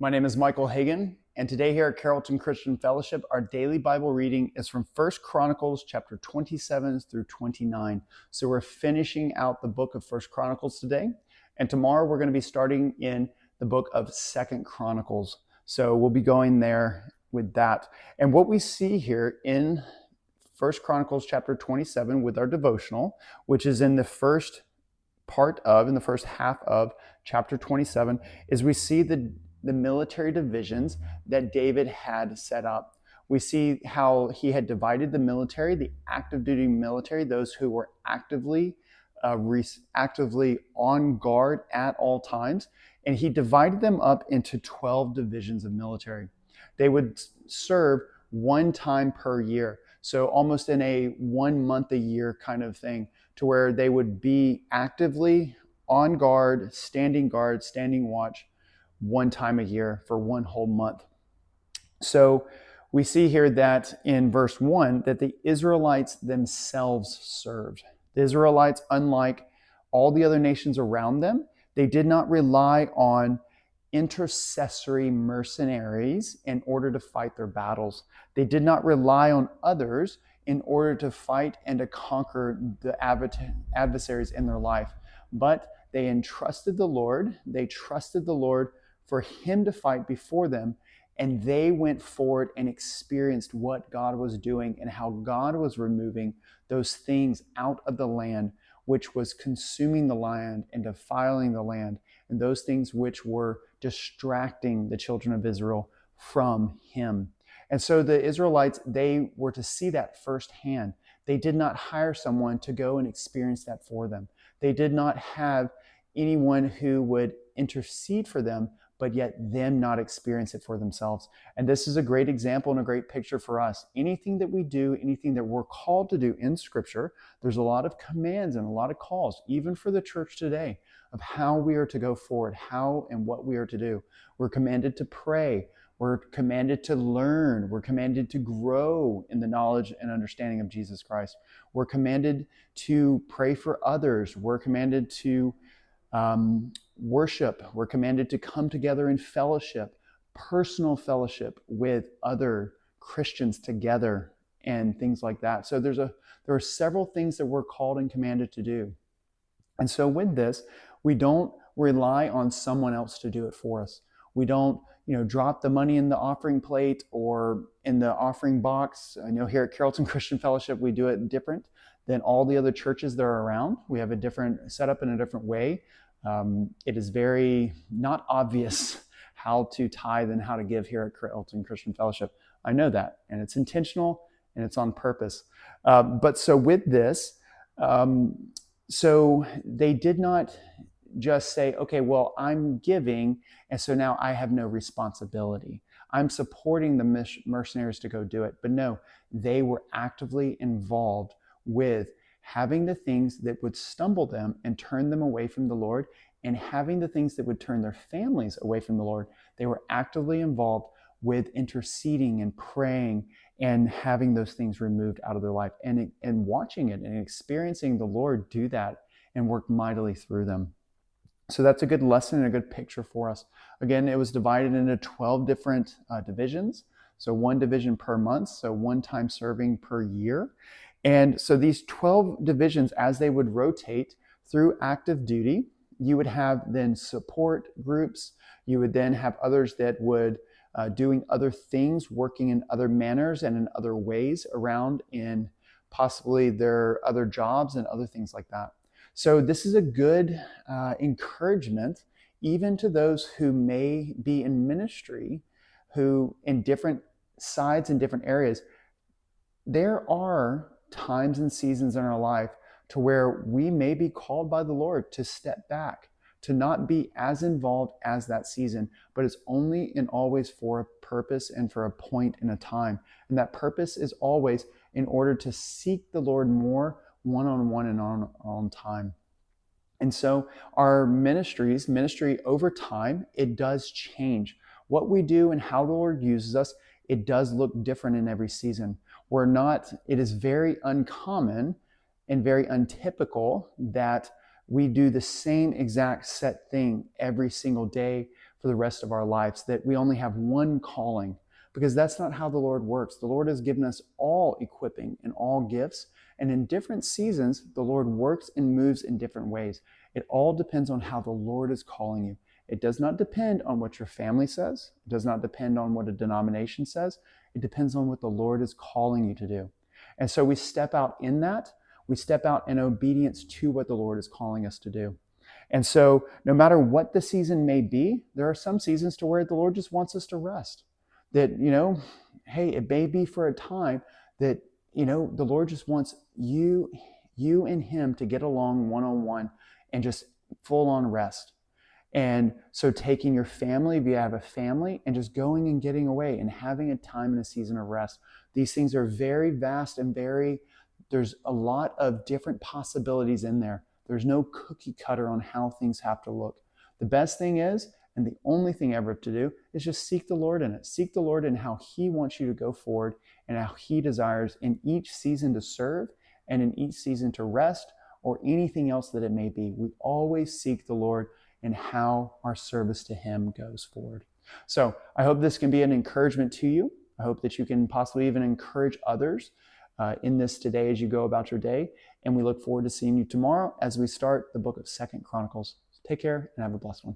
My name is Michael Hagan, and today here at Carrollton Christian Fellowship, our daily Bible reading is from 1 Chronicles chapter 27 through 29. So we're finishing out the book of 1 Chronicles today, and tomorrow we're going to be starting in the book of 2 Chronicles. So we'll be going there with that. And what we see here in 1 Chronicles chapter 27 with our devotional, which is in the first half of chapter 27, is we see the military divisions that David had set up. We see how he had divided the military, the active duty military, those who were actively on guard at all times, and he divided them up into 12 divisions of military. They would serve one time per year, so almost in a 1 month a year kind of thing, to where they would be actively on guard, standing watch, one time a year for one whole month. So we see here that in verse 1 that the Israelites themselves served. The Israelites, unlike all the other nations around them, they did not rely on intercessory mercenaries in order to fight their battles. They did not rely on others in order to fight and to conquer the adversaries in their life. But they entrusted the Lord. They trusted the Lord for him to fight before them, and they went forward and experienced what God was doing and how God was removing those things out of the land which was consuming the land and defiling the land, and those things which were distracting the children of Israel from him. And so the Israelites, they were to see that firsthand. They did not hire someone to go and experience that for them. They did not have anyone who would intercede for them, but yet them not experience it for themselves. And this is a great example and a great picture for us. Anything that we do, anything that we're called to do in Scripture, there's a lot of commands and a lot of calls, even for the church today, of how we are to go forward, how and what we are to do. We're commanded to pray. We're commanded to learn. We're commanded to grow in the knowledge and understanding of Jesus Christ. We're commanded to pray for others. We're commanded to worship. We're commanded to come together in fellowship, personal fellowship with other Christians together, and things like that. So there are several things that we're called and commanded to do. And so with this, we don't rely on someone else to do it for us. We don't, drop the money in the offering plate or in the offering box. I know here at Carrollton Christian Fellowship, we do it different than all the other churches that are around. We have a different setup in a different way. It is very not obvious how to tithe and how to give here at Carrollton Christian Fellowship. I know that, and it's intentional and it's on purpose. But so with this, so they did not just say, okay, well, I'm giving, and so now I have no responsibility. I'm supporting the mercenaries to go do it. But no, they were actively involved with having the things that would stumble them and turn them away from the Lord, and having the things that would turn their families away from the Lord. They were actively involved with interceding and praying and having those things removed out of their life, and watching it and experiencing the Lord do that and work mightily through them. So that's a good lesson and a good picture for us. Again, it was divided into 12 different divisions. So one division per month, so one time serving per year. And so these 12 divisions, as they would rotate through active duty, you would have then support groups. You would then have others that would doing other things, working in other manners and in other ways around in possibly their other jobs and other things like that. So this is a good encouragement, even to those who may be in ministry, who in different sides and different areas. There are times and seasons in our life to where we may be called by the Lord to step back, to not be as involved as that season, but it's only and always for a purpose and for a point in a time. And that purpose is always in order to seek the Lord more one-on-one and on time. And so our ministry over time, it does change. What we do and how the Lord uses us, it does look different in every season. It is very uncommon and very untypical that we do the same exact set thing every single day for the rest of our lives, that we only have one calling, because that's not how the Lord works. The Lord has given us all equipping and all gifts, and in different seasons, the Lord works and moves in different ways. It all depends on how the Lord is calling you. It does not depend on what your family says. It does not depend on what a denomination says. It depends on what the Lord is calling you to do. And so we step out in that. We step out in obedience to what the Lord is calling us to do. And so no matter what the season may be, there are some seasons to where the Lord just wants us to rest. That, hey, it may be for a time that, the Lord just wants you and him to get along one-on-one and just full on rest. And so taking your family, if you have a family, and just going and getting away and having a time and a season of rest. These things are very vast and there's a lot of different possibilities in there. There's no cookie cutter on how things have to look. The best thing is, and the only thing ever to do, is just seek the Lord in it. Seek the Lord in how he wants you to go forward and how he desires in each season to serve and in each season to rest or anything else that it may be. We always seek the Lord and how our service to him goes forward. So I hope this can be an encouragement to you. I hope that you can possibly even encourage others in this today as you go about your day. And we look forward to seeing you tomorrow as we start the book of 2 Chronicles. Take care and have a blessed one.